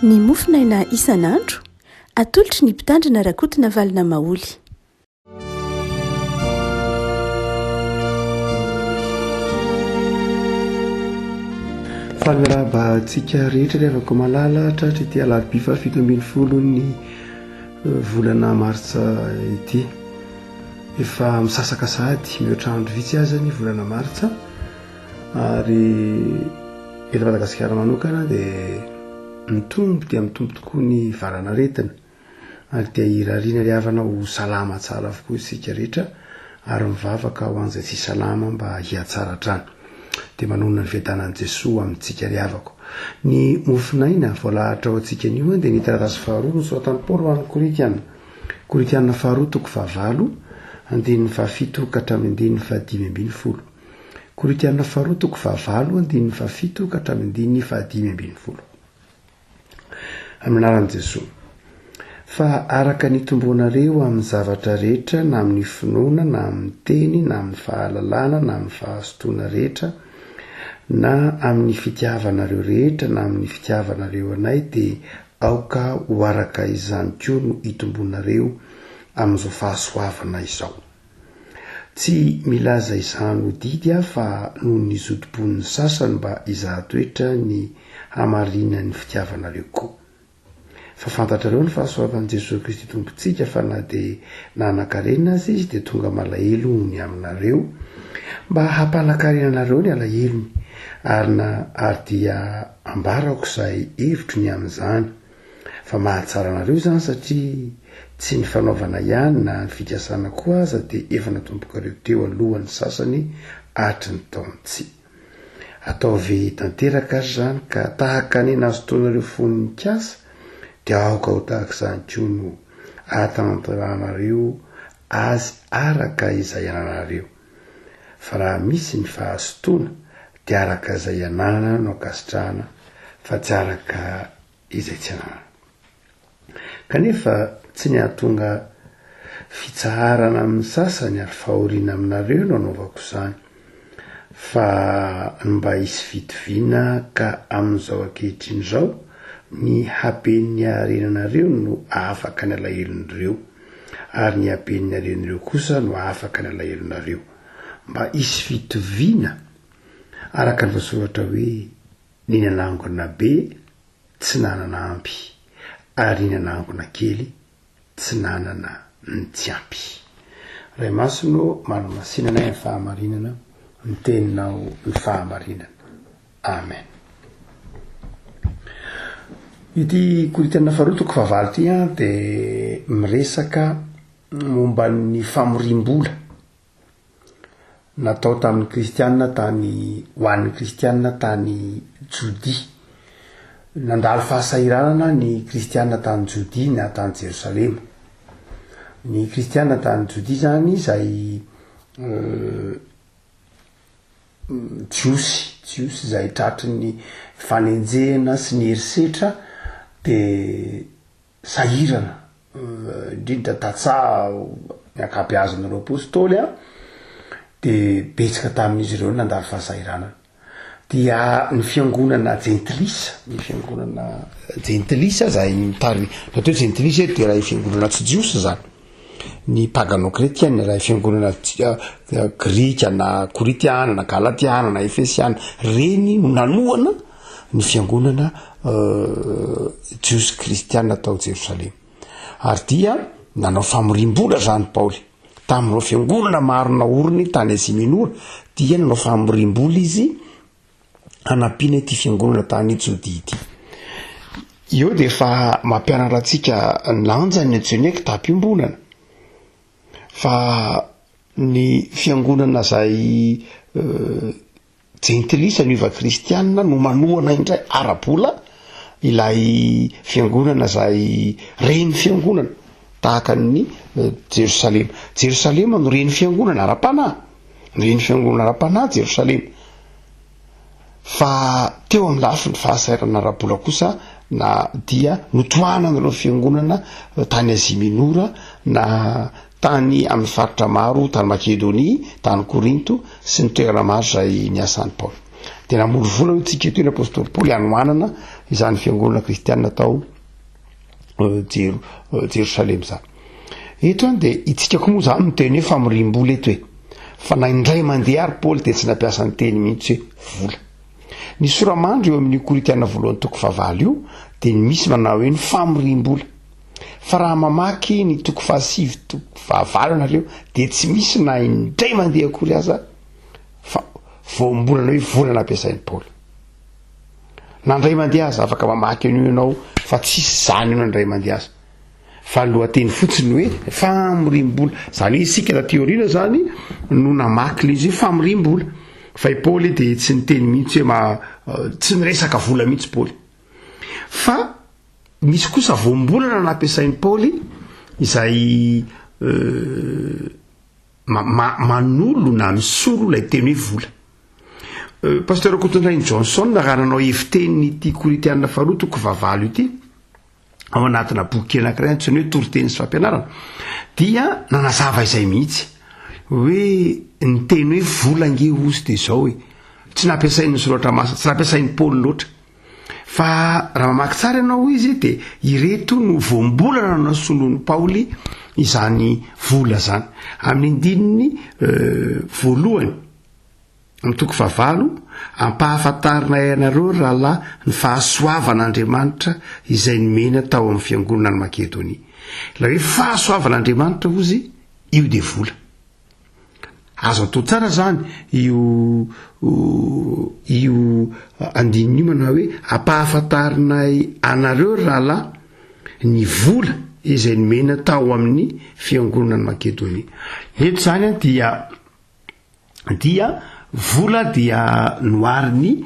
ny mofinaina isan'andro atolotry ny mpitandrina rakotina valina maoly. Fagnaraba antsika rehetra revako malala tratra ity alarobia fahafito ambin'ny folo ny volana martsa ity. Efa misasaka sady mihoatra andro vitsy aza ny volana martsa, ary eto Madagasikara manokana dia mitombo tokoa ny varanaretina, ary dia irariana ry havana ho salama tsara avokoa isika rehetra, ary mivavaka ho an'izay tsy salama mba hiatsara trano. Dia manonona ny fiadanan'i Jesoa amintsika ry havako. Ny mofinaina voalahatra ao antsika anio dia ny taratasy faharoa no soratan'i Paoly ho an'ny Koritianina faharoa toko fahavalo andininy fahafito ka hatramin'ny andininy fahadimy ambin'ny folo. Koritianina faharoa toko fahavalo andininy fahafito ka hatramin'ny andininy fahadimy ambin'ny folo. Amin'ny anaran'i Jesoa. Fa araka ny tombonareo amin'ny zavatra rehetra, na amin'ny finoana, na amin'ny teny, na amin'ny fahalalana, na amin'ny fahasotoana rehetra, na amin'ny fitiavanareo rehetra, na amin'ny fitiavanareo anay, dia aoka ho araka izany koa no itombonareo amin'izao fahasoavana izao. Tsy milaza izany ho didy fa noho ny zotom-pon'ny sasany mba hizaha-toetra ny hamarinan'ny fitiavanareo koa. Fa fantatrareo ny fahasoavan'i Jesosy Kristy tompontsika, fa na dia nanan-karena azy izy dia tonga malahelo ny aminareo mba hampanakarena-nareo ny alahelony, ary dia ambarako izay hevitro ny amin'izany. Fa mahatsara anareo izany satria tsy ny fanaovana ihany na ny fikasana koa aza dia efa natombokareo teo alohan'ny sasany hatry ny taontsy. Ataovy tanteraka azy izany, ka tahaka ny nazotoanareo fon'ny kasa dia aoka ho tahaka izany koa no atantaranareo azy araka izay ananareo. Fa raha misy ny fahasotoana dia araka izay ananana no akasitrahana, fa tsy araka izay tsy ananana. Kanefa tsy ny ahatonga fitsaharana amin'ny sasany ary fahoriana aminareo no anaovako izany, fa mba hisy fitoviana ka amin'izao ankehitriny izao ny haben'ny harenanareo no afaka ny alahelonareo, ary ny haben'ny harenareo kosa no afaka ny alahelonareo. Mba hisy fitoviana araka ny voasoratra hoe ny nanangona be tsy nanana ampy, ary ny nanangona kely tsy nanana ny tsy ampy. Ray masino manomasinanay ny fahamarinana, ny teninao ny fahamarinana. Amen. Ity Koritianina faharoa toko fahavalo ity dia miresaka momba ny famorim-bola natao tamin'ny kristianina ho an'ny kristianina tany Jodia. Nandalo fahasahiranana ny kristianina tany Jodia na tany Jerosalema. Ny kristianina tany Jodia zany izay jiosy izay tratry ny fanenjehana sy ny herisetra dia sahirana, indrindra tatsaha ny ankabeazan'ireo apôstôly dia betsaka tamin'izy ireo nandalo fahasahiranana. Dia ny fiangonana jentilisa zay mitary natao jentilisa dia raha fiangonana tsy jiosy zany, ny pagano kretiana, raha fiangonana grika na koritiana na galatiana na efesiana, reny no nanoana ny fiangonana jiosy kristiana tao Jerosalema. Ary dia nanao famorim-bola zany Paoly tamin'ireo fiangonana maro naoriny tany Azia Minora, dia nanao famorim-bola izy hanampiana ity fiangonana tany Jodia ity. Io dia efa mampianatra antsika lanja ny jeneka tampim-bolana, fa ny fiangonana zay jentilisa ny iva kristianina no manoana indray arabola ilay fiangonana zay reny fiangonana tahaka ny Jerosalema no reny fiangonana ara-panahy Jerosalema. Fa teo amin'ny lafiny fahasairana arabola kosa na dia notohana n'ireo fiangonana tany Azia Minora na tany amin'ny faritra maro, tany Makedonia, tany Korinto sy ny toerana maro izay niasan'ny Paoly. de namory vola hoe tsika toy ny apôstôly Paoly anoanana izany fiangonana kristianina atao Jerosalema zany. Eto any de itsika koa moa zany miteny hoe famiriam-bola eto hoe fa na indray mandeha ary Paoly de tsy nampiasa ny teny mihitsy hoe vola. Ny soramandry eo amin'ny Koritiana 1:9 io de misy manao hoe ny famiriam-bola. Fa raha mamaky ny 5:7 nareo de tsy misy na indray mandeha akory aza fa voambolana hoe vola nampiasain'ny Paoly. Nandray mandeha aza afaka mamaky an'io ianao fa tsisy zany io nandray mandeha aza. Fa lohateny fotsiny hoe famiriam-bola. Zany hoe isika taty aoriana zany no namaky le izy hoe famiriam-bola. Fa i Paoly de tsy niteny mihitsy hoe tsy niresaka vola mihitsy Paoly. Fa misy kosa voambolana nampiasain'ny Paoly izay manolo na misolo ilay teny hoe vola. Pasteur Cotton Johnson narananao efiteny ity Koritiana 2:20 ity ao anatina boky anankiray antsoina hoe toriteny sy fampianarana dia nanazava izay mihitsy hoe ny teny hoe vola nge ozy de zao hoe tsy nampiasain'ny soratra masina, tsy nampiasain'ny Paoly loatra. Fa raha mamaky tsara ianao izy de ireto no voambolana nasoloan'ny Paoly izany vola zany amin'ny andininy voalohany amin'ny 5:20 ampahafantarina ianareo rahalahy ny fahasoavan'Andriamanitra izay nomena tao amin'ny fiangonana ny Makedonia. La hoe fahasoavan'Andriamanitra ozy io de vola. Azo atao tsara zany io andininy manao hoe ampahafantarinay anareo rahalahy ny vola izay nomena tao amin'ny fiangonana ny Makedonia. Eto zany dia vola dia nohariny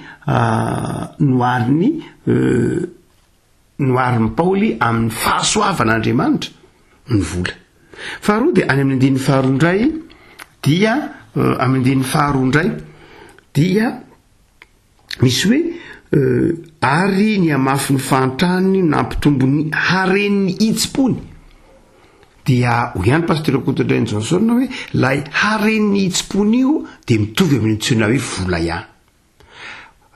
Paoly amin'ny fahasoavan'Andriamanitra ny vola. Faharoa de any amin'ny andininy faharoa indray dia amin'ny andininy faharoa indray dia misy hoe ary ny amafy ny fantrany nampitombony haren'ny hitsim-pony. Dia ho ihany Pasteur Cotton Johnson hoe lay haren'ny hitsim-pony io de mitovy amin'ny antsoina hoe vola ihany.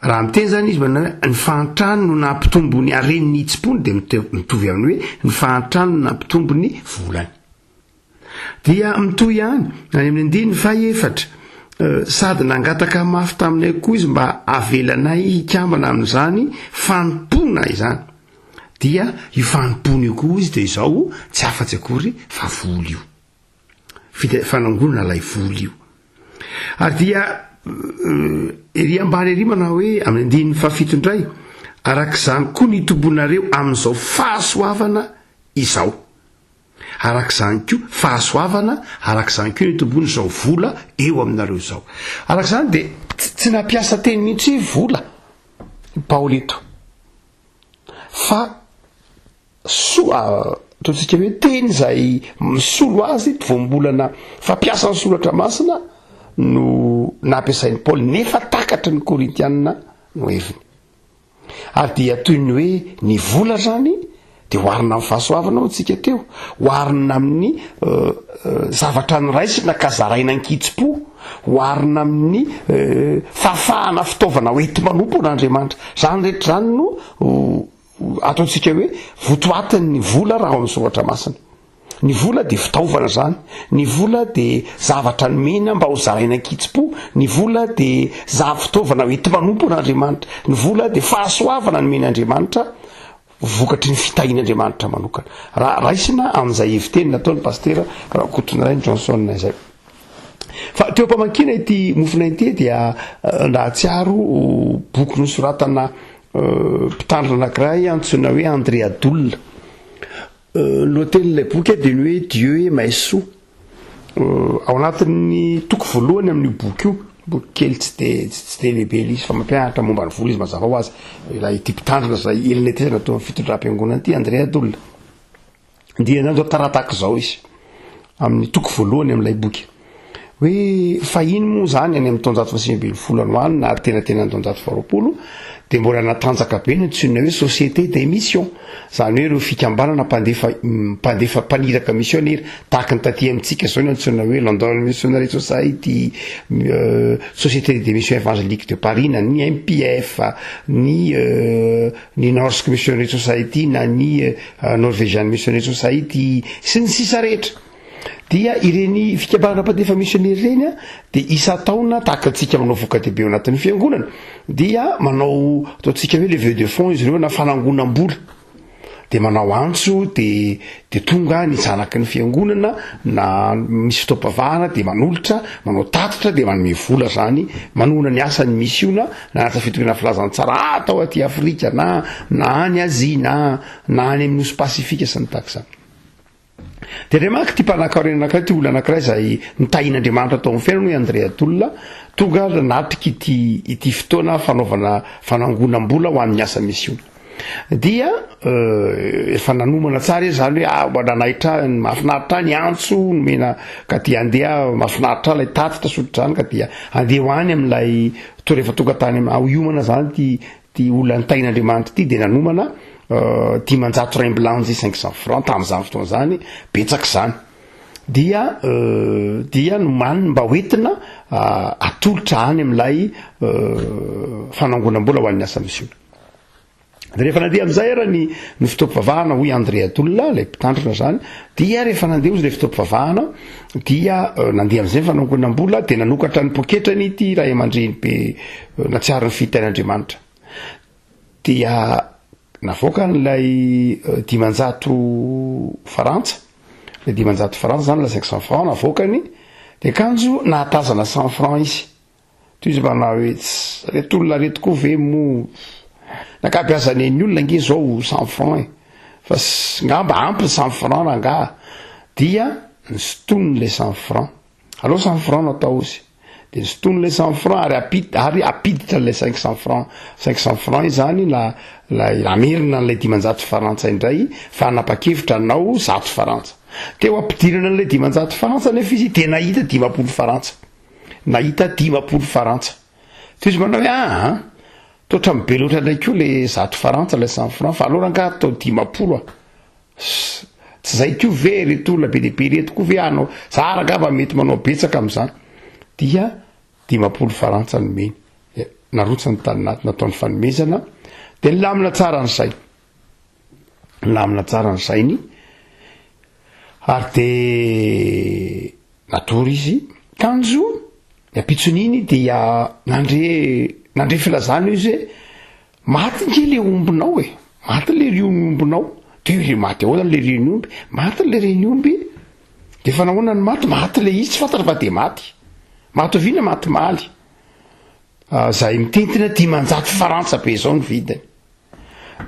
Raha miteny zany izy manao hoe ny fantrany no nampitombony haren'ny hitsim-pony de mitovy amin'ny hoe ny fantrany no nampitombony volany. Dia mitohy ihany any amin'ny andininy fahaefatra sady nangataka mafy taminay koa izy mba avelanay hikambana amin'izany fanompona izany. Dia io fanompona io koa izy de izao tsy afa-tsy akory fa vola io. Fanangonana lay vola io. Ary dia ery ambany ery manao hoe amin'ny andininy fahafito indray arak'izany koa nitombonareo amin'izao fahasoavana izao. Arak'izany koa fahasoavana, arak'izany koa nitombony izao vola eo aminareo izao. Arak'izany de tsy nampiasa teny mihitsy vola Paoly eto. Fa ataontsika hoe teny izay misolo azy voambolana fampiasa ny soratra masina no nampiasain'ny Paoly nefa takatra ny Korintianina no heviny. Ary dia toy ny hoe ny vola zany de hoarina amin'ny fahasoavana tsika teo, hoarina amin'ny zavatra noraisina ka zaraina ankitsi-po, hoarina amin'ny fahafahana fitaovana hoenti manompo n'Andriamanitra. Zany rehetra zany no ataontsika hoe votoatiny ny vola raha ao amin'ny soratra masina. Ny vola de fitaovana zany, ny vola de zavatra nomena mba ho zaraina ankitsi-po, ny vola de fitaovana hoenti manompo n'Andriamanitra, ny vola de fahasoavana nomen'Andriamanitra vokatry ny fitahin'Andriamanitra manokana. Raisina amin'izay heviteny nataon'ny Pasteur Cotton Johnson izay. Fa teo mpamakina ity mofona ity dia ndahatsiaro boky nosoratana mpitandro anankiray antsoina hoe Andrea Doule. Lohatenin'ilay boky de ny hoe Dieu est mes sous. Ao anatin'ny toko voalohany amin'ny boky io, boky kely tsy de lehibe izy fa mampianatra momba ny vola izy mazava ho azy. Ilay ity mpitandrina zay elina ety natao amin'ny fitondram-piangonana ity Andrea Doule. Dia nandao tarataka zao izy amin'ny toko voalohany amin'ilay boky. hoe fa iny moa zany any amin'ny taonjato fahasimby folano any na tenatena ny taonjato faharoapolo de mbola natanjaka be ny antsoina hoe société d'émission zany hoe reo fikambanana mpandefa mpaniraka missionnaire tahaka ny taty amintsika zao ny antsoina hoe London Missionary Society, société d'émission évangélique de Paris na ny MPF, ny Norsk Missionary Society na ny Norwegian Missionary Society sy ny sisa rehetra. Dia ireny fikambanana mpandefa missionnaire reny de isa-taona tahaka antsika manao voka-dehibe ao anatin'ny fiangonana dia manao ataontsika hoe levée de fonds izy ireo na fanangonam-bola de manao antso de tonga ny zanaky ny fiangonana na misy fotoam-pavahana de manolotra manao tatitra de manome vola zany manona ny asany misiona na anaty fitoerana filazantsara atao aty Afrika na any Azia na any amin'ny nosy pasifika sy ny tahaka zany. De remarque ty mpanan-karena anankiray ty olona anankiray zay nitahin'Andriamanitra tao amin'ny fiainany hoe Andrea Tolla tonga natriky ity fotoana fanaovana fanangonam-bola ho an'ny asa misiona dia efa nanomana tsara izy zany hoe nanahitra mahafinaritra ny antso nomena ka dia andeha mahafinaritra lay tatitra sotra zany ka dia andeha ho any amin'ilay rehefa tonga tany hiomana zany ty olona nitahin'Andriamanitra ty de nanomana 500 remblance 500 francs tamin'izany fotoana zany betsaka zany dia nomaniny mba hoentina atolotra any amin'ilay fanangonam-bola ho an'ny asa misiona. De rehefa nandeha amin'izay ara ny fotoam-pivavahana hoy Andrea Tolla lay mpitandrina zany dia rehefa nandeha izy lay fotoam-pivavahana dia nandeha amin'izay fanangonam-bola de nanokatra ny poketrany ity ray aman-dreny be natsiary ny fitain'Andriamanitra dia navoaka n'ilay 500 farantsa le 500 farantsa zany la 500 francs navoakany de kanjo nahatazana 100 francs izy toy izy manao hoe reto olona reto koa ve mo nakapiazany ny olona nge zao 100 francs fa ngamba ampy 100 francs ranga dia nisotony le 100 francs alors 100 francs natao izy de nisotony le 100 francs ary apiditra le 500 francs zany la amerina n'le 500 farantsa indray fa napa-kevitra nao 100 farantsa teo ampidirana n'le 500 farantsa nefa izy de nahita 50 farantsa nahita 50 farantsa fa izy manao hoe totra mibe loatra ndray koa le 100 farantsa le 100 francs fa alora nga atao 50 tsy zay koa ve reto olona be dehibe reto koa ve anao zara ngamba mety manao betsaka amin'izany dia 50 farantsa nomeny narotsany tany naty nataony fanomezana de nilamina tsara ny sainy ary de natory izy kanjo apitsoniny dia nandre filazana izy hoe maty nge le ombinao maty le riombinao de re maty ahoana le reniomby maty le reniomby de fa nahoana ny maty le izy tsy fantatra fa de maty oviana maty maly zay mitentina 500 farantsa be zao ny vidiny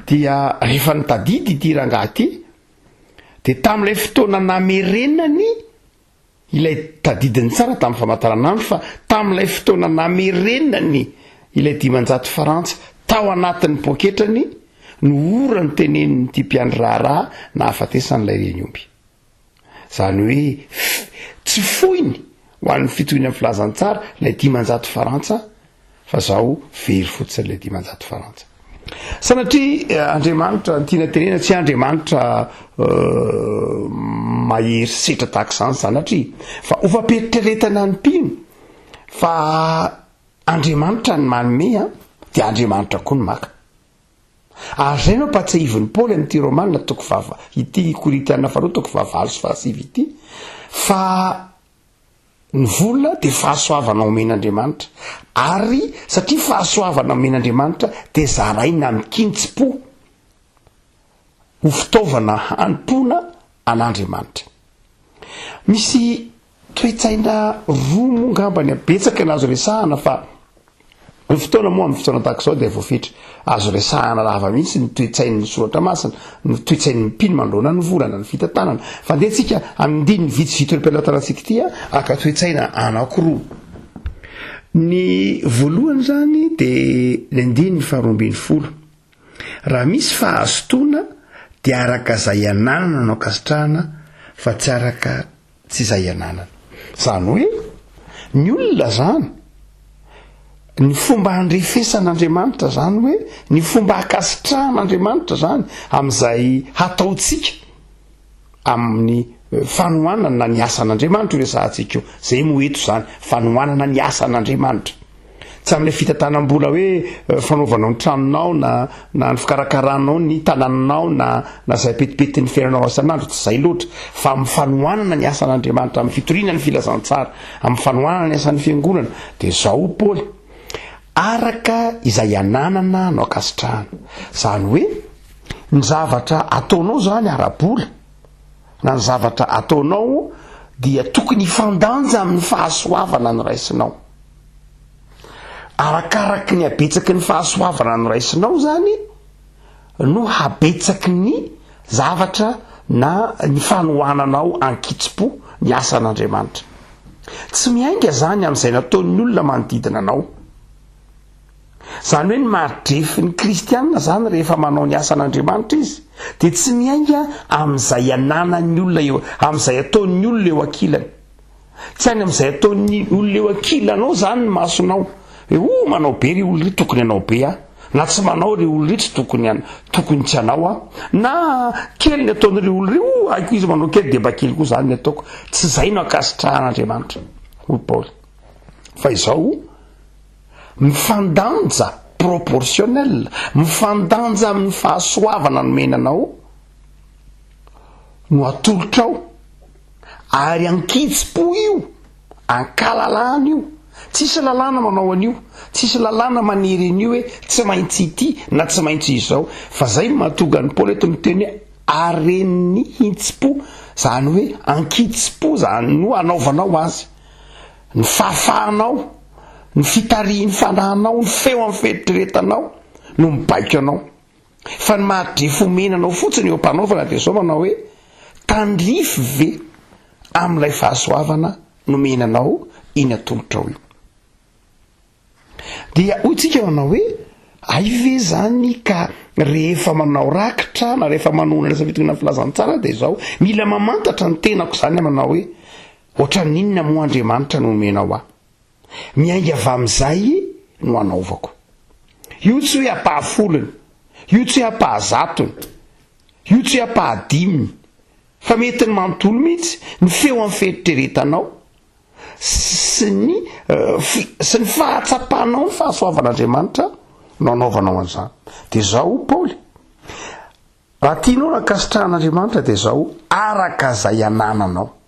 dia rehefa nitadidy ity rangahy ty de tam'ilay fotoana namerenany ilay tadidiny tsara tamin'ny famataranandro fa tam'ilay fotoana namerenany ilay 500 farantsa tao anatin'ny poketrany no ora ny teneniny ty mpiandry raharaha na hafatesan'ilay reniomby zany hoe tsy foiny ho an'ny fitohina filazantsara lay 500 farantsa fa zao very fotsin'ilay 500 farantsa sanatria Andriamanitra tiana tenena tsy Andriamanitra mahery setra tahaka izany sanatria fa ho fampieritrretana ny mpino fa Andriamanitra ny manome dia Andriamanitra koa ny maka ary zay no patsahivon'ny Paoly amin'ity Romanina ity Korintiana faharoa toko 9:7 ity fa ny vola dia fahasoavana omen'Andriamanitra ary satria fahasoavana omen'Andriamanitra dia zaraina mikintsipo ho fitaovana hanimpona an'Andriamanitra. Misy toetsaina roa moa ngambany betsaka nazo resahana fa ny fotoana moa amin'ny fotoana tahaka izao dia voafetra azo resahana lava mihitsy ny toetsain'ny soratra masina ny toetsain'ny mpino mandroana ny volana ny fitantanana fa ndeha tsika amin'ny vitsivitsy repelataratsika ity aka toetsaina anankiroa ny voalohany zany dia ny 9:12 raha misy fahazotoana dia araka zay ananana no akasitrahana fa tsy araka tsy zay ananana zany hoe ny olona zany ny fomba handrefesan'andriamanitra zany hoe ny fomba hakasitrahan'andriamanitra zany amin'izay hataotsika amin'ny fanohanana ny asan'andriamanitra ho resahantsika io zay moeto zany fanohanana ny asan'andriamanitra tsy amin'ilay fitantanam-bola hoe fanaovanao ny tranonao na ny fikarakaranao ny tanànanao na zay petipety ny fiainanao asan'andro tsy zay loatra fa amin'ny fanohanana ny asan'andriamanitra amin'ny fitoriana ny filazantsara amin'ny fanohanana ny asan'ny fiangonana dia zao Paoly araka izay ananana no akasitrahana zany hoe ny zavatra ataonao zany ara-bola na ny zavatra ataonao dia tokony hifandanja amin'ny fahasoavana no raisinao arakaraky ny habetsaky ny fahasoavana no raisinao zany no habetsaky ny zavatra na ny fanohananao ankitsi-po ny asan'andriamanitra tsy miainga zany amin'izay nataon'ny olona manodidina anao zany hoe ny maridrefy ny kristianina zany rehefa manao ny asan'andriamanitra izy dia tsy miainga amin'izay ananany olona eo amin'izay ataon'ny olona eo ankilany tsy any amin'izay ataon'ny olona eo ankilanao zany ny masonao hoe manao be ry olona ry tokony anao be na tsy manao ry olona ry tsy tokony tsy anao na kely ny ataon'ry olona ry aiko izy manao kely dia mba kely koa zany ny ataoko tsy zay no akasitrahan'andriamanitra hoy Paoly fa izao mifandanja proportionnel mifandanja amin'ny fahasoavana nomenanao no atolotrao ary ankitsi-po io ankalalana io tsisy lalàna manao an'io tsisy lalàna manery an'io hoe tsy maintsy ity na tsy maintsy izao fa zay mahatonga ny Paoly eto miteny hoe aren'ny hitsi-po zany hoe ankitsi-po zany no anaovanao azy ny fahafahanao ny fitariany fanahanao ny feo amin'ny feritreretanao no mibaiko anao fa ny mahadrefy omenanao fotsiny eo am-panaovana dia zao manao hoe tandrify ve amin'ilay fahasoavana nomenanao iny atolotrao io dia hoy tsika manao hoe ay ve zany ka rehefa manao rakitra na rehefa manona resa fitokana filazantsara dia zao mila mamantatra ny tenako zany manao hoe ohatra ninona moa Andriamanitra no omenao miainga avy amin'izay no anaovako io tsy hoe ampahafolony io tsy hoe ampahazatony io tsy hoe ampahadiminy fa mety ny manontolo mihitsy ny feo amin'ny feritreretanao sy ny fahatsapanao ny fahasoavan'Andriamanitra no anaovanao an'izany dia zao Paoly raha tianao nakasitrahan'Andriamanitra dia zao araka zay anananao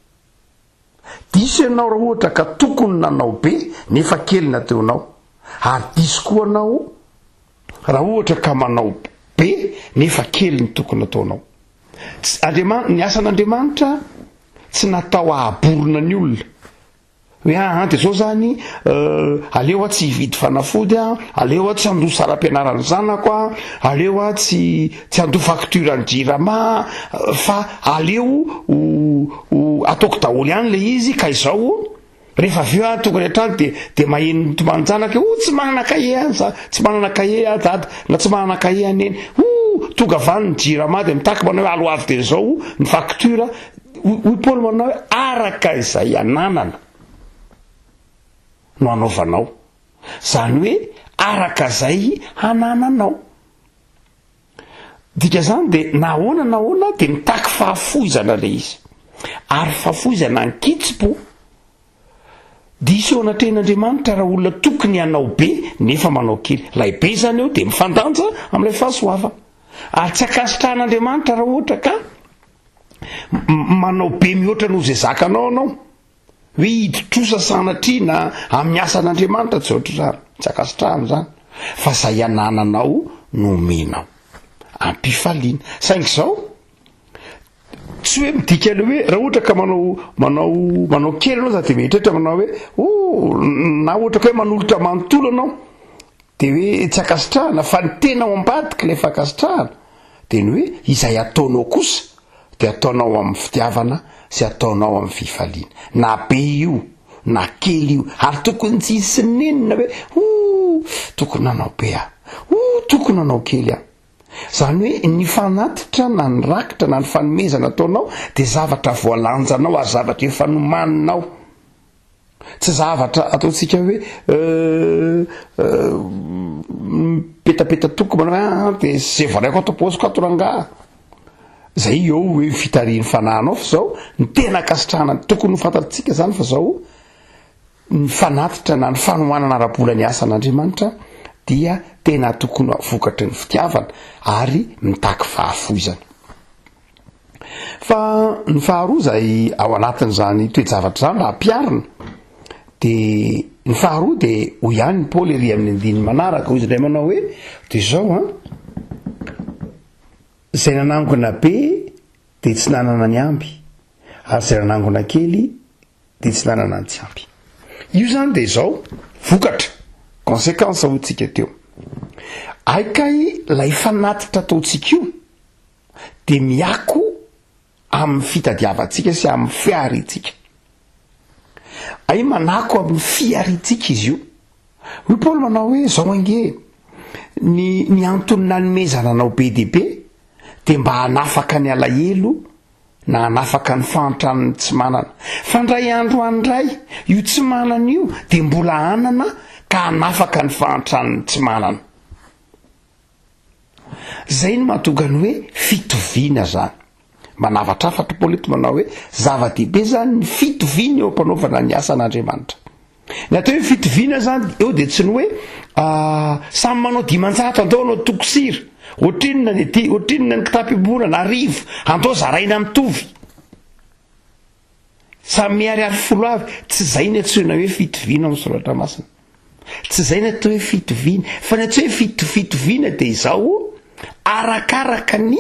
diso ianao raha ohatra ka tokony nanao be nefa kely nataonao ary diso koa anao raha ohatra ka manao be nefa kely ny tokony nataonao ny asan'Andriamanitra tsy natao ahaborona ny olona hoe dia zao zany aleo tsy hividy fanafody aleo tsy handoa saram-pianarany zanako aleo tsy handoa facture ny jirama fa aleo ataoko daholo ihany le izy ka izao rehefa aveo tokony hatrany dia maheno mitomany janaka tsy manana kahe tsy manana kahe dada na tsy manana kahe aneny tonga avany ny jirama dia mitaky manao hoe alo avy dia zao ny facture hoy Paoly manao hoe araka izay ananana no anaovanao zany hoe araka zay hanananao dika zany dia nahoana dia mitaky fahafoizana le izy ary fahafoizana ankitsi-po diso eo anatrehan'Andriamanitra raha olona tokony hanao be nefa manao kely lay be zany eo dia mifandanja amin'ilay fahasoavana ary tsy akasitrahan'Andriamanitra raha ohatra ka manao be mihoatra noho zay zakanao anao hoe hiditra sanatriana amin'ny asan'Andriamanitra tsy ohatra zany tsy akasitrahana zany fa zay anananao no omenao ampifaliana saingy zao tsy hoe midika le hoe raha ohatra ka manao kely anao zany dia mieritreritra manao hoe na ohatra ka hoe manolotra manontolo anao dia hoe tsy akasitrahana fa ny tena ao ambadika lefa akasitrahana dia ny hoe izay ataonao kosa dia ataonao amin'ny fitiavana sy ataonao amin'ny fifaliana na be io na kely io ary tokony tsy hisy nenina hoe tokony nanao be tokony nanao kely zany hoe ny fanatitra na ny rakitra na ny fanomezana ataonao dia zavatra voalanjanao ary zavatra efa nomaninao tsy zavatra ataontsika hoe petapeta toko mana de zay voaraiko ataopôsiko atoranga zay eo hoe fitariany fananao fa zao ny tena kasitrahana tokony ho fantatsika zany fa zao ny fanatitra na ny fanohanana ara-bola ny asan'Andriamanitra dia tena tokony vokatry ny fitiavana ary mitaky fahafoizana. Fa ny faharoa zay ao anatin'izany toejavatra zany raha ampiarina de ny faharoa de ho ihany Paoly ery amin'ny andiny manaraka hoy izy indray manao hoe de zao zay nanangona be de tsy nanana ny ampy ary zay nanangona kely de tsy nanana ny tsy ampy. Io zany de zao vokatra conséquence hotsika teo aikay lay fanatitra ataotsika io de miako amin'ny fitadiavantsika sy amin'ny fiaritsika. Ay manako amin'ny fiaritsika izy io. Hoy Paoly manao hoe zao ange ny antony nanomezana anao be de be de mba hanafaka ny alahelo na hanafaka ny fantran'ny tsy manana. Fandray andro andray io tsy manana io de mbola anana ka hanafaka ny fantran'ny tsy manana. Zay ny mahatonga ny hoe fitoviana zany. Manavatra afatra Paoly eto manao hoe zava-dehibe zany ny fitoviana eo ampanaovana ny asan'Andriamanitra. Ny atao hoe fitoviana zany eo de tsy ny hoe samy manao dimanjato andao anao tokosira ohatrinona ny ety ohatrinona ny kitapim-bolana arivo andao zaraina mitovy samy miariary folo avy. Tsy zay ny antsoina hoe fitoviana amin'ny soratra masina, tsy zay ny atao hoe fitoviana fa ny atao hoe fitoviana de izao arakaraka ny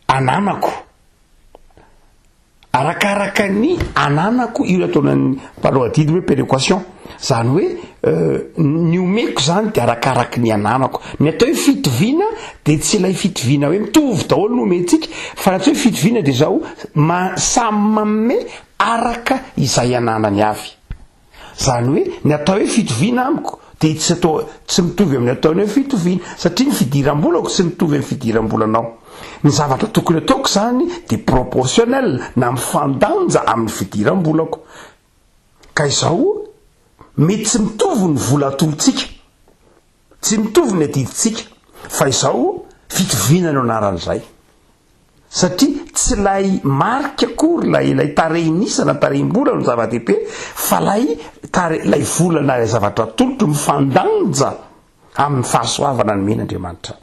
ananako, arakaraka ny ananako io ataonany mpaloadidy hoe péréquation zany hoe ny omeko zany de arakaraka ny ananako. Ny atao hoe fitoviana de tsy ilay fitoviana hoe mitovy daholo no omentsika fa ny atao hoe fitoviana de zao samy manome araka izay ananany avy. Zany hoe ny atao hoe fitoviana amiko de tsy mitovy amin'ny ataony hoe fitoviana satria ny fidiram-bolako tsy mitovy amin'ny fidiram-bolanao. Ny zavatra tokony ataoko zany de proportionnel na mifandanja amin'ny fidiram-bolako. Ka izao mety tsy mitovy ny vola atolontsika, tsy mitovy ny adiditsika, fa izao fitoviana no anaran'izay. Satria tsy lay marika akory lay tarehinisana tarehim-bola no zava-dehibe fa lay vola na lay zavatra tolotro mifandanja amin'ny fahasoavana ny men'Andriamanitra.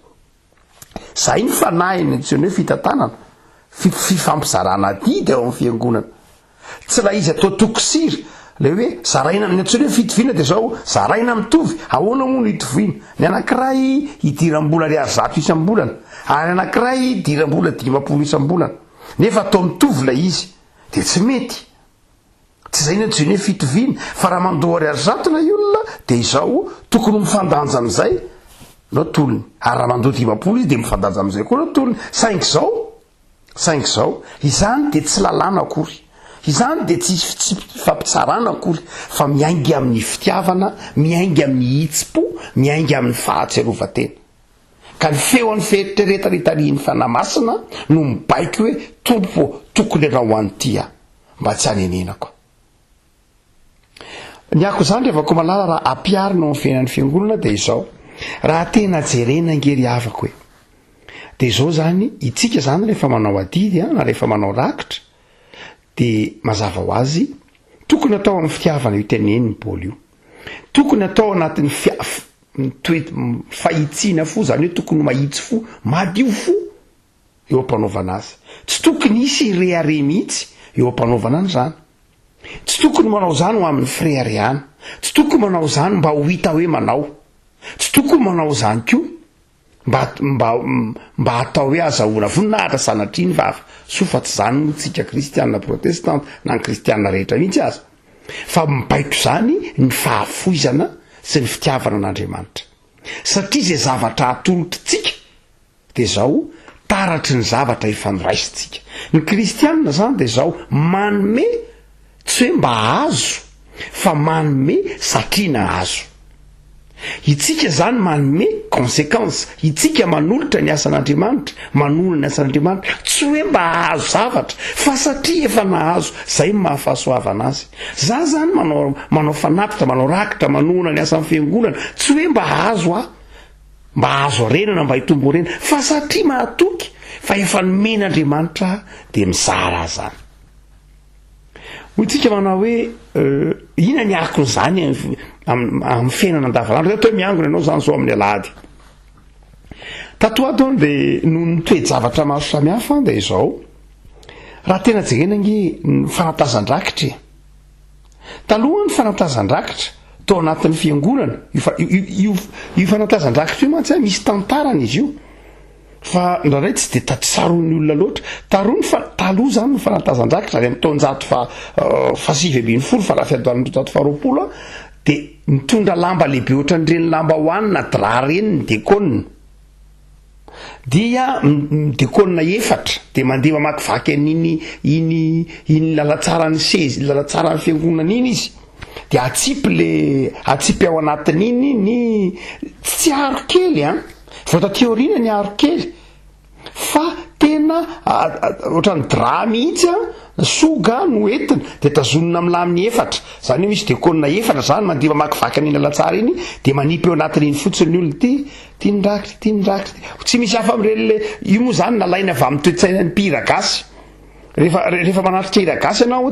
Zay ny fanahy ny antsoina hoe fitantanana, fifampizarana didy ao amin'ny fiangonana. Tsy la izy atao tokosira le hoe zaraina ny antsoina hoe fitoviana de zao zaraina mitovy ahoana moa no hitoviana. Ny anankiray hidiram-bola 100 isam-bolana ary anankiray hidiram-bola 500 isam-bolana nefa atao mitovy la izy de tsy mety. Tsy zay ny antsoina hoe fitoviana fa raha mandoa 100 na olona de izao tokony mifandanja amin'izay no tolony ary raha mandoa 500 izy de mifandanja amin'izay koa no tolony. Saingy zao izany de tsy lalàna akory, izany de tsy fampitsarana akory fa miaingy amin'ny fitiavana, miaingy amin'ny hitsi-po, miaingy amin'ny fahatsiarovatena. Ka ny feo an'ny feritreretan'ny fanamasina no mibaiky hoe tompo tokony anao an'tia mba tsy hanenenako. Ny ako zany rehefa malala raha ampiarina amin'ny fiainan'ny fiangonana de izao raha tena jerena ngery avako hoe de izao zany itsika zany rehefa manao adidy na rehefa manao rakitra de mazava ho azy tokony atao amin'ny fitiavana io teneniny Paoly io, tokony atao anatin'ny fahitsiana fo zany hoe tokony mahitsy fo madio fo eo ampanaovana azy. Tsy tokony isy reare mihitsy eo ampanaovana an'izany. Tsy tokony manao zany ho amin'ny fireharehana, tsy tokony manao zany mba ho hita hoe manao, tsy tokony manao zany koa mba atao hoe azahoana voninahitra sanatriny vava sofa tsy zany no tsika kristianina protestante na ny kristianina rehetra mihitsy aza fa mibaiko zany ny fahafoizana sy ny fitiavana an'Andriamanitra. Satria zay zavatra atolotritsika de zao taratry ny zavatra ifandraisitsika. Ny kristianina zany de zao manome tsy hoe mba azo fa manome satria nahazo. Itsika zany manome conséquence itsika manolotra ny asan'andriamanitra manona ny asan'andriamanitra tsy hoe mba hahazo zavatra fa satria efa nahazo zay mahafahasoavana azy za zany manao fanapitra manao rakitra manona ny asan'ny fiangonana tsy hoe mba hahazo arenana mba hitombo orena fa satria mahatoky fa efa nomen'andriamanitra de mizara zany ho itsika manao hoe ina ny akon'izany amin'ny fiainana andavanandro atao miangona ianao zany zao amin'ny alahady tatoato de no nitoejavatra maro samihafa de izao raha tena jerenangy ny fanatazan-drakitra taloha ny fanatazan-drakitra tao anatin'ny fiangonana io fanatazan-drakitra io mantsy misy tantarana izy io fa ndraray tsy de tatsaroan'ny olona loatra taloha zany ny fanatazan-drakitra ary amin'ny taonjato fa 740 fa raha fiadoan'ny tato faharoapolo de mitondra lamba lehibe ohatran'ireny lamba hoanina dra reny ny dekona dia dekona efatra de mandeha mamakivaky iny lalatsarany sezy lalatsarany fiangonana iny izy de atsipy ao anatin'iny ny tsy aro kely vao tateoriana ny aro kely fa tena ohatrany dra mihitsy soga no entina de tazonina am'laminy efatra zany hoe misy dekona efatra zany mandeha mamakivaky an'iny lalatsara iny de manipy eo anatin'iny fotsiny olona tianydrakitra tsy misy hafa am'rele io moa zany nalaina avy amin'ny toetsaina ny mpihiragasy rehefa manatritra hiragasy ianao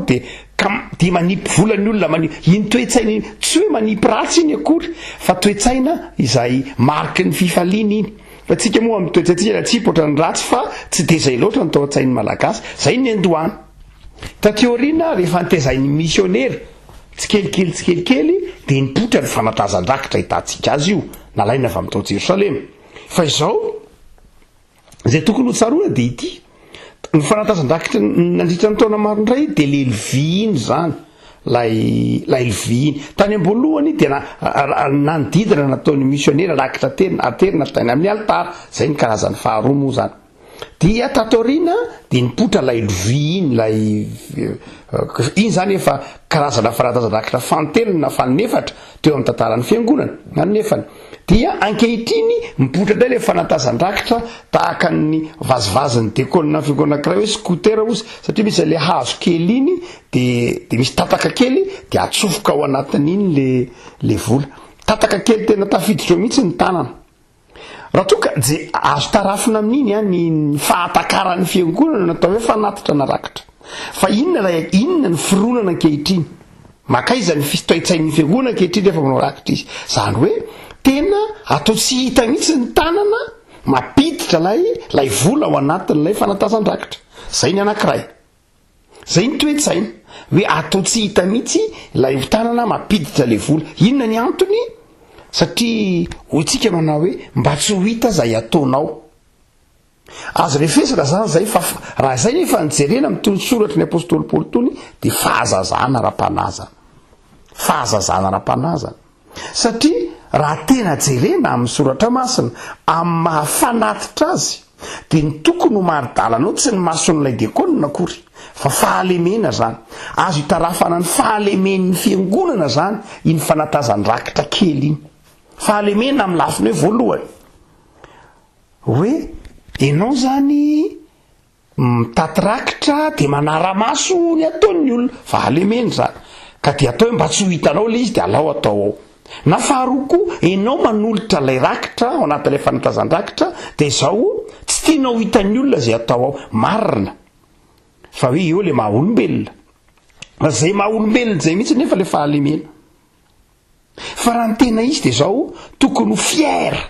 de manipy volany olona iny toetsaina iny tsy hoe manipy ratsy iny akory fa toetsaina izay mariky ny fifaliana iny fa tsika moa amin'ny toetsaitsika atsipy ohatrany ratsy fa tsy de zay loatra ny taotsain'ny malagasy zay ny andohany tateoriana rehefa ntezain'ny missionnaire tsikelikely de nipotra ny fanatazan-drakitra hitantsika azy io nalaina avy amin'ny tao Jerosalema fa izao zay tokony ho tsaroana de ity ny fanatazan-drakitra nandritra ny taona marondray de le lvy iny zany lay lvy iny tany amboalohany de nanodidina nataon'ny missionnaire rakitra aterina tainy amin'ny altara zay ny karazany faharoa moa zany dia tatoriana de nipotra lay lvy iny zany efa karazana fanatazan-drakitra fantelina fa nefatra teo amin'ny tantaran'ny fiangonana nanefany dia ankehitriny mipotra indray le fanatazan-drakitra tahaka ny vazivaziny dekona fiangonanankiray hoe scooter ozy satria misy le hazo kely iny de misy tataka kely de atsofoka ao anatin'iny le vola tataka kely tena tafiditra eo mihitsy ny tanana raha toka je azo tarafina amin'iny ny fahatakaran'ny fiangonana natao hoe fanatitra narakitra fa inona ny fironana ankehitriny makaiza ny fitoetsain'ny fiangonana ankehitriny rehefa manao rakitra izy zany hoe tena atao tsy hita mihitsy ny tanana mapiditra lay vola ao anatin'lay fanatazan-drakitra zay ny anankiray zay ny toetsaina hoe atao tsy hita mihitsy lay tanana mapiditra le vola inona ny antony satria hoitsika manao hoe mba tsy ho hita zay ataonao azo refesaka zany zay fa raha zay nefa nijerena mitony soratra ny apôstôly Paoly tony de fahazazana ra-panazana satria raha tena jerena amin'ny soratra masina amin'ny mahafanatitra azy de ny tokony ho maridalana tsy ny mason'ilay dekona akory fa fahalemena zany azo hitarafana ny fahalemen'ny fiangonana zany iny fanatazan-drakitra kely iny fahalemena amin'ny lafiny hoe voalohany hoe ianao zany mitaty rakitra de manara-maso ny ataon'ny olona fahalemena zany ka de atao hoe mba tsy ho hitanao le izy de alao atao ao na faharoko ianao manolotra lay rakitra ao anatin'ilay fanatazan-drakitra de zao tsy tianao hitan'ny olona zay atao ao marina fa hoe eo le maha-olombelona fa zay maha-olombelona zay mihitsy nefa le fahalemena fa raha ny tena izy de zao tokony ho fiera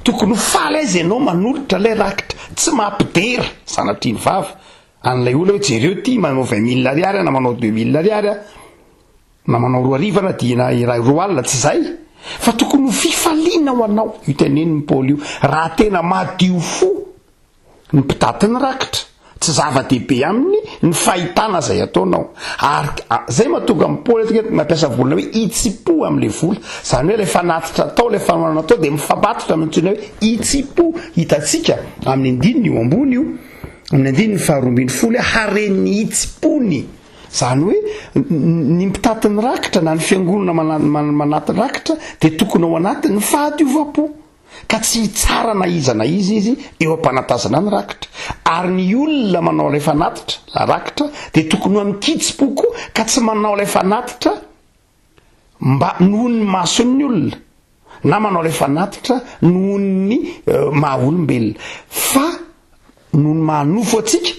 tokony ho faly aizy ianao manolotra lay rakitra tsy mampidera sanatriany vava an'ilay olona hoe jereo ty manao 20 000 ariary na manao 2 000 ariary na manao 2 arivana dina roa alina tsy zay fa tokony ho fifaliana ho anao io teneniny Paoly io raha tena madio fo ny mpitaty ny rakitra tsy zava-dehibe aminy ny fahitana zay ataonao ary zay mahatonga amin'ny Paoly mampiasa volana hoe itsipo amin'le vola zany hoe le fanatitra atao le fanoanana atao de mifabatotra amintsina hoe itsipo hitatsika amin'ny andininy io ambony io amin'ny andininy faharoambiny folo haren'ny itsipony zany hoe ny mpitaty ny rakitra na ny fiangonana manaty rakitra de tokony ao anatin'ny fahadiovam-po ka tsy tsara na iza na izy eo ampanatazana ny rakitra. Ary ny olona manao ilay fanatitra la rakitra dia tokony ho mikitsipoko ka tsy manao ilay fanatitra mba noho ny mason'ny olona na manao ilay fanatitra noho ny maha-olombelona fa noho ny mahanofo atsika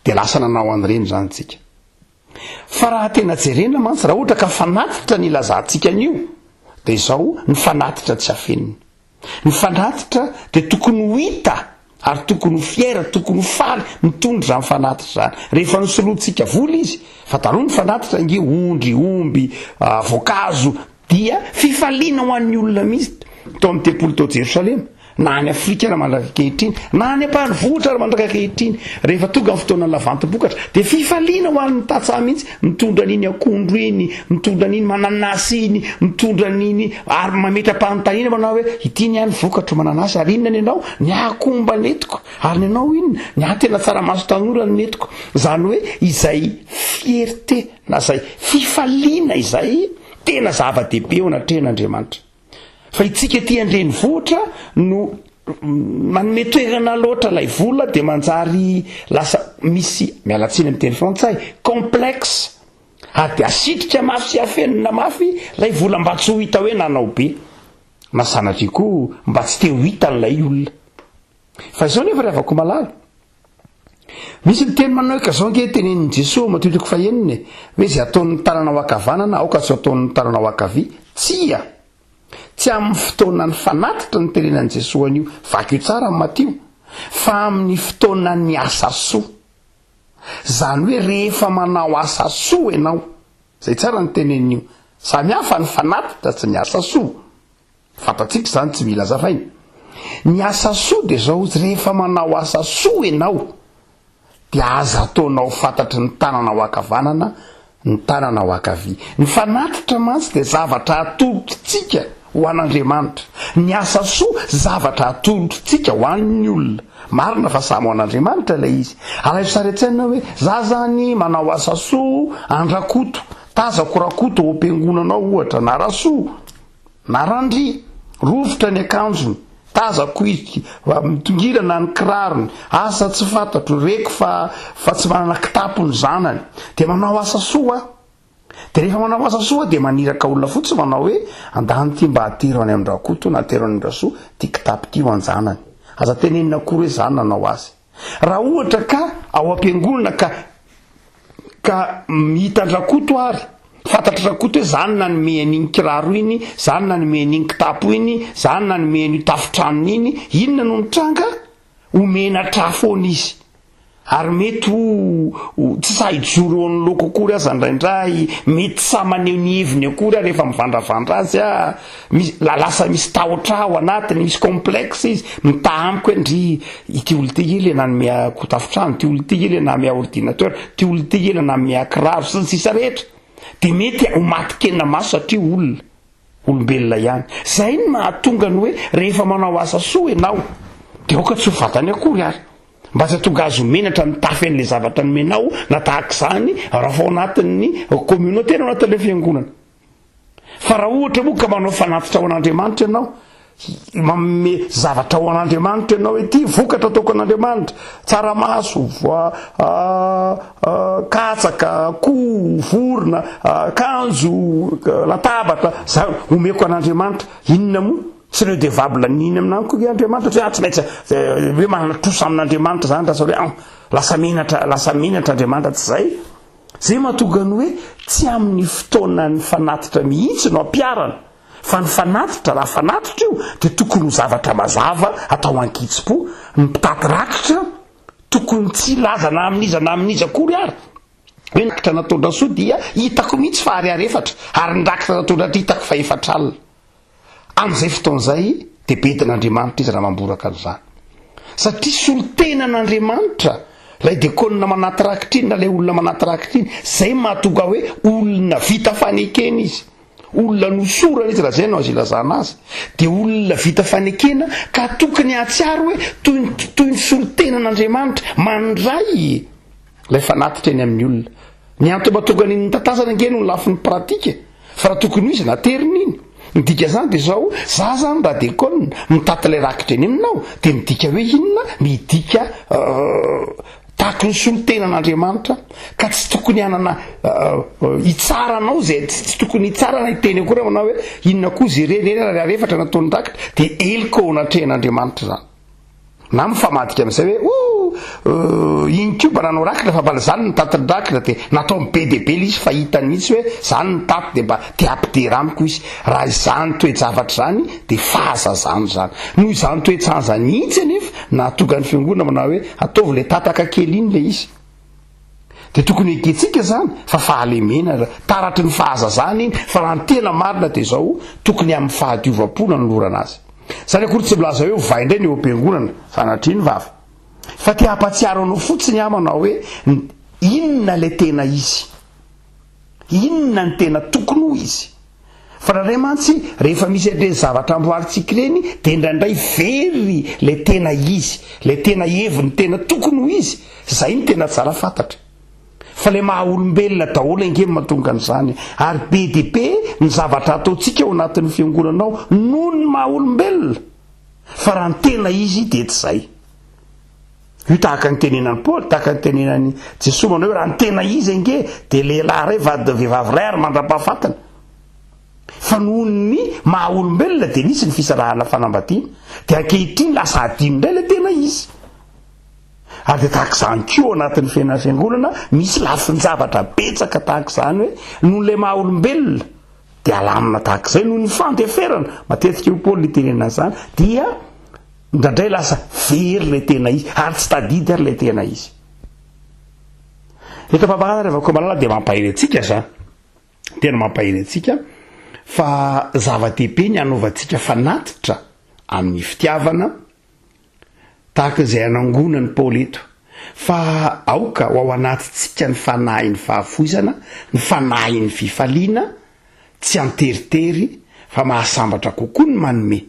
dia lasa nanao an'ireny zany tsika. Fa raha tena jerena mantsy raha ohatra ka fanatitra ny ilazantsika an'io dia izao ny fanatitra tsy hafenina. Ny fanatitra dia tokony ho hita ary tokony ho fiera, tokony ho faly mitondra izany fanatitra zany. Rehefa nisoloantsika vola izy fa taloha ny fanatitra inge ondry, omby, voankazo dia fifaliana ho an'ny olona mihitsy tao amin'ny tempolo tao Jerosalema na any Afrika na mandrakakehitriny na any ambanivohitra ary mandrakakehitriny. Rehefa tonga amin'ny fotoana lavantom-bokatra dia fifaliana ho an'ny tatsaha mihitsy mitondra n'iny akondro iny, mitondra n'iny mananasy iny, mitondra n'iny ary mametra-panontaniana manao hoe ity ny any vokatro mananasy ary inona ny anao ny akomba netiko ary ny anao inona ny tena tsaramaso tanora ny netiko. Zany hoe izay fierté na izay fifaliana izay tena zava-dehibe eo anatrehan'Andriamanitra. Fa itsika ety andrenivohitra no manome toerana loatra ilay vola dia manjary lasa misy mialatsiny amin'ny teny frantsay complexe ary dia asitrika mafy sy afenina mafy ilay vola mba tsy ho hita hoe nanao be na sanatria koa mba tsy te ho hita n'ilay olona. Fa izao nefa rehavako malala misy ny teny manao ka zao nge tenenin'i Jesosy matotiko faheniny hoe zay ataon'ny tanana ho ankavanana aoka tsy ataon'ny tanana ho ankavia tsy amin'ny fotoana ny fanatitra ny tenenan'i Jesosy an'io vaky io tsara amin'ny Matio fa amin'ny fotoana ny asa soa. Zany hoe rehefa manao asa soa ianao zay tsara ny tenen'io samy hafa ny fanatitra tsy ny asa soa fatatsika zany tsy mila zavaina. Ny asa soa dia zao rehefa manao asa soa ianao dia aza ataonao fantatry ny tanana ho ankavanana ny tanana ho ankavia. Ny fanatitra mantsy dia zavatra atolotritsika ho an'Andriamanitra. Ny asa soa zavatra atolotritsika ho an'ny olona. Marina fa samy ho an'Andriamanitra ilay izy. Alaiso saretsaina hoe za zany manao asa soa andrakoto tazako rakoto ho ampiangonanao ohatra na rasoa na randria rovotra ny akanjony tazako izy mitongirana ny kirarony asa tsy fantatro reko fa tsy manana kitapo ny zanany dia manao asa soa. Dia rehefa manao asa soa dia maniraka olona fotsy manao hoe andany ty mba atero any amin'ny rakoto na atero any rasoa ty kitapo ty ho anjanany. Aza tenenina akory hoe zany nanao azy. Raha ohatra ka ao am-piangonana ka mihitan-drakoto ary fantatry rakoto hoe zany nanome an'iny kiraro iny, zany nanome an'iny kitapo iny, zany nanome an'io tafotranony iny, inona no mitranga omena trafona izy ary mety tsy sahijoro eo amin'ny loko akory aza indraindray mety sa maneho ny heviny akory rehefa mivandravandra azy lasa misy tahotra ao anatiny misy complexe izy mitahamiko hoe ndry ity olo ty ile nanome tafotrano, ty olo ty ile nanome ordinateur, ty olo ty ile nanome kiraro sy ny sisa rehetra dia mety ho matikena maso satria olombelona ihany. Zay ny mahatonga ny hoe rehefa manao asa soa ianao dia aoka tsy ho vatany akory ary mba tsy tonga azo menatra mitafy an'ilay zavatra nomenao na tahaka izany raha vao anatin'ny communauté na anatin'ilay fiangonana. Fa raha ohatra moa ka manao fanatitra ho an'Andriamanitra ianao manome zavatra ho an'Andriamanitra ianao ety vokatra ataoko an'Andriamanitra tsaramaso katsaka koho vorona kanjo latabatra za omeko an'Andriamanitra inona moa tsy reo devable niny aminany koa Andriamanitra tsy maintsy hoe manana trosa amin'Andriamanitra zany raha hoe lasa menatra Andriamanitra tsy zay. Zay mahatonga ny hoe tsy amin'ny fotoana ny fanatitra mihitsy no ampiarana fa ny fanatitra raha fanatitra io dia tokony ho zavatra mazava atao ankitsi-po ny mpitaty rakitra tokony tsy laza na amin'iza akory ary hoe nakitra natondra soa dia hitako mihitsy fa ariarefatra ary ny rakitra natondra hitako fa efatra alina. Amin'izay fotoan'izay dia betin'Andriamanitra izy raha mamboraka an'izany satria solotena n'Andriamanitra lay dekonina manaty rakitra iny na lay olona manaty rakitra iny zay mahatonga hoe olona vita fanekena izy, olona nosorana izy raha zay no azo ilazana azy dia olona vita fanekena ka tokony ahatsiaro hoe toy ny solotena n'Andriamanitra mandray lay fanatitra eny amin'ny olona. Ny antony mahatonga ny tatazana ngeny no lafin'ny pratika fa raha tokony ho izy nateriny iny midika zany de zao za zany raha de koa mitata le rakitra eny aminao de midika hoe inona midika tahaky ny solontenan'Andriamanitra ka tsy tokony hanana hitsaranao zay tsy tokony hitsarana iteny akory manao hoe inona koa zay raha efatra nataony rakitra de eloko ao anatrehan'Andriamanitra zany na mifamadika amin'izay hoe iny koba nanao rakitra fa mbala zany nitaty ny rakitra de natao be de be izy fa hitany mihitsy hoe zany nitaty de mba te ampidera amiko izy raha izany toe-javatra zany de fahazazany zany noho izany toe-tsanja mihitsy anefa na tonga ny fiangonana manao hoe ataovy le tataka kely iny le izy de tokony eketsika zany fa fahalemena taratry ny fahazazany iny fa raha ny tena marina de zao tokony amin'ny fahadiovam-pona ny lorana azy zany akory tsy milaza hoe vai indray ny eo am-piangonana sanatria ny vava fa te hampatsiaro anao fotsiny amanao hoe inona le tena izy inona ny tena tokony ho izy fa raharay mantsy rehefa misy le zavatra amboaritsika reny de indraindray very le tena izy le tena heviny tena tokony ho izy zay ny tena tsara fantatra fa le maha olombelona daholo engeny mahatonga an'izany ary be de be ny zavatra ataontsika ao anatin'ny fiangonanao noho ny maha olombelona fa raha ny tena izy de tsy zay io tahaka ny tenenan'ny Paoly tahaka ny tenenan'ny Jesosy manao hoe raha ny tena izy enge de lehilahy ray vehivavy ray ary mandra-pahafatana fa noho ny maha olombelona de nisy ny fisarahana fanambadiana de ankehitriny lasa adino indray le tena izy ary de tahaka izany koa anatin'ny fiainana fiangonana misy lafiny zavatra betsaka tahaka izany hoe noho le maha olombelona de alamina tahaka izay noho ny fandeferana matetika io Paoly tenenana zany dia ndraindray lasa very le tena izy ary tsy tadidy ary le tena izy eto mpamahana rehefa koa malala de mampahery antsika zany tena mampahery antsika fa zava-dehibe ny anaovantsika fanatitra amin'ny fitiavana tahaka izay anangonany Paoly eto fa aoka ho ao anatitsika ny fanahy ny fahafoizana ny fanahy ny fifaliana tsy anteritery fa mahasambatra kokoa ny manome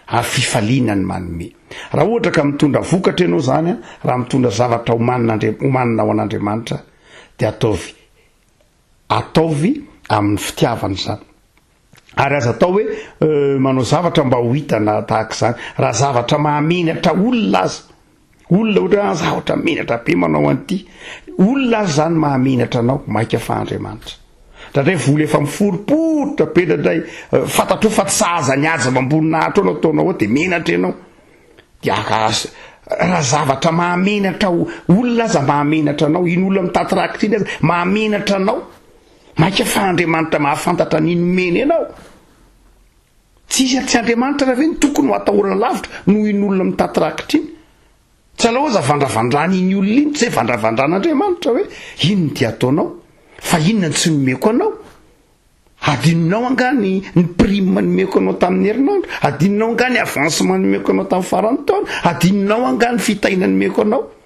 ary fifaliana ny manome raha ohatra ka mitondra vokatra ianao zany raha mitondra zavatra homanina ao an'Andriamanitra de ataovy amin'ny fitiavana zany ary aza atao hoe manao zavatra mba ho hitana tahaka izany raha zavatra mahamenatra olona azy olona ohatra zavatra menatra be manao an'ity olona azy zany mahamenatra anao maika fa Andriamanitra ndraindray vola efa miforiporitra be ndraindray fantatro fa tsy sahaza ny azy mamboninahitra ao nataonao ao de menatra ianao de raha zavatra mahamenatra olona aza mahamenatra anao iny olona mitaty rakitra iny aza mahamenatra anao maika fa Andriamanitra mahafantatra ninomeny ianao tsy Andriamanitra raha ve ny tokony ho atahorana lavitra noho iny olona mitaty rakitra iny tsy alaoza vandravandrana iny olona iny tsy hoe vandravandran'Andriamanitra hoe inony dia ataonao fa inona ny tsy nomeko anao adinonao angany ny prime nomeko anao tamin'ny herinandro adinonao angany avancement nomeko anao tamin'ny farany taona adinonao angany fitaina nomeko anao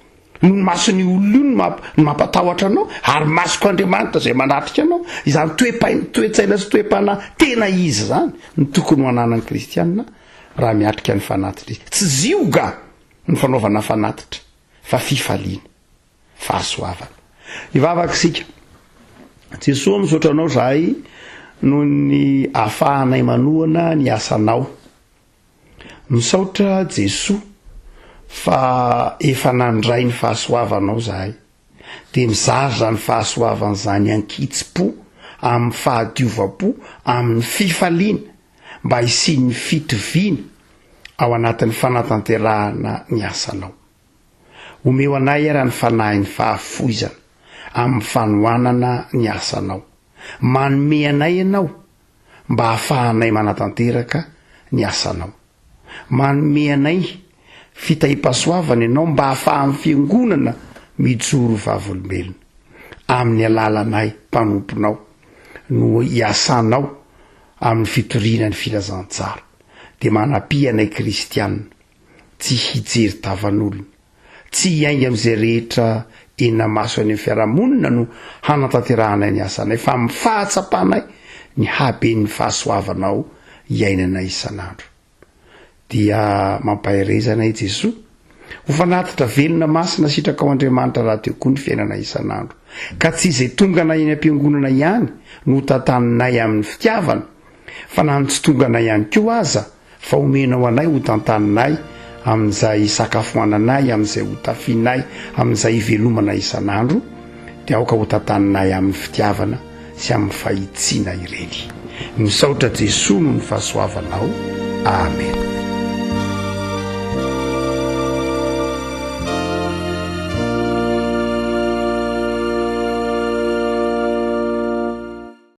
no masony olona io no mampatahotra anao ary masoko Andriamanitra zay manatrika anao izany toe-tsaina sy toe-pana tena izy zany ny tokony ho ananan'ny kristianina raha miatrika ny fanatitra izy tsy zioga ny fanaovana fanatitra fa fifaliana fahasoavana ivavaka sika Jesosy misaotra anao zahay noho ny ahafahanay manohana ny asanao misaotra Jesosy fa efa nandray ny fahasoavanao zahay de mizaza ny fahasoavan'izany ankitsi-po amin'ny fahadiovam-po amin'ny fifaliana mba hisian'ny fitoviana ao anatin'ny fanatanterahana ny asanao omeo anay ara ny fanahy ny fahafoizana amin'ny fanohanana ny asanao manome anay ianao mba hahafahanay manatanteraka ny asanao manome anay fitahi-pasoavana ianao mba hahafahan'ny fiangonana mijoro vavolombelona amin'ny alalanay mpanomponao no hiasanao amin'ny fitoriana ny filazantsara de manapianay kristianina tsy hijery tavan'olona tsy hiainga amin'izay rehetra ena maso any amin'ny fiarahamonina no hanatanterahana ny asanay fa amin'ny fahatsapanay ny haben'ny fahasoavanao hiainana isan'andro dia mampahirezana i Jesosy ho fanatitra velona masina sitraka ao Andriamanitra raha teo koa ny fiainana isan'andro ka tsy izay tonga na eny am-piangonana ihany no tantaninay amin'ny fitiavana fa nantsitongana ihany ko aza fa omenao anay ho tantaninay amin'izay sakafoananay amin'izay ho tafinay amin'izay ivelomana isan'andro dia aoka ho tantaninay amin'ny fitiavana sy amin'ny fahitsiana ireny. Misaotra Jesosy no ny fahasoavanao. Amen.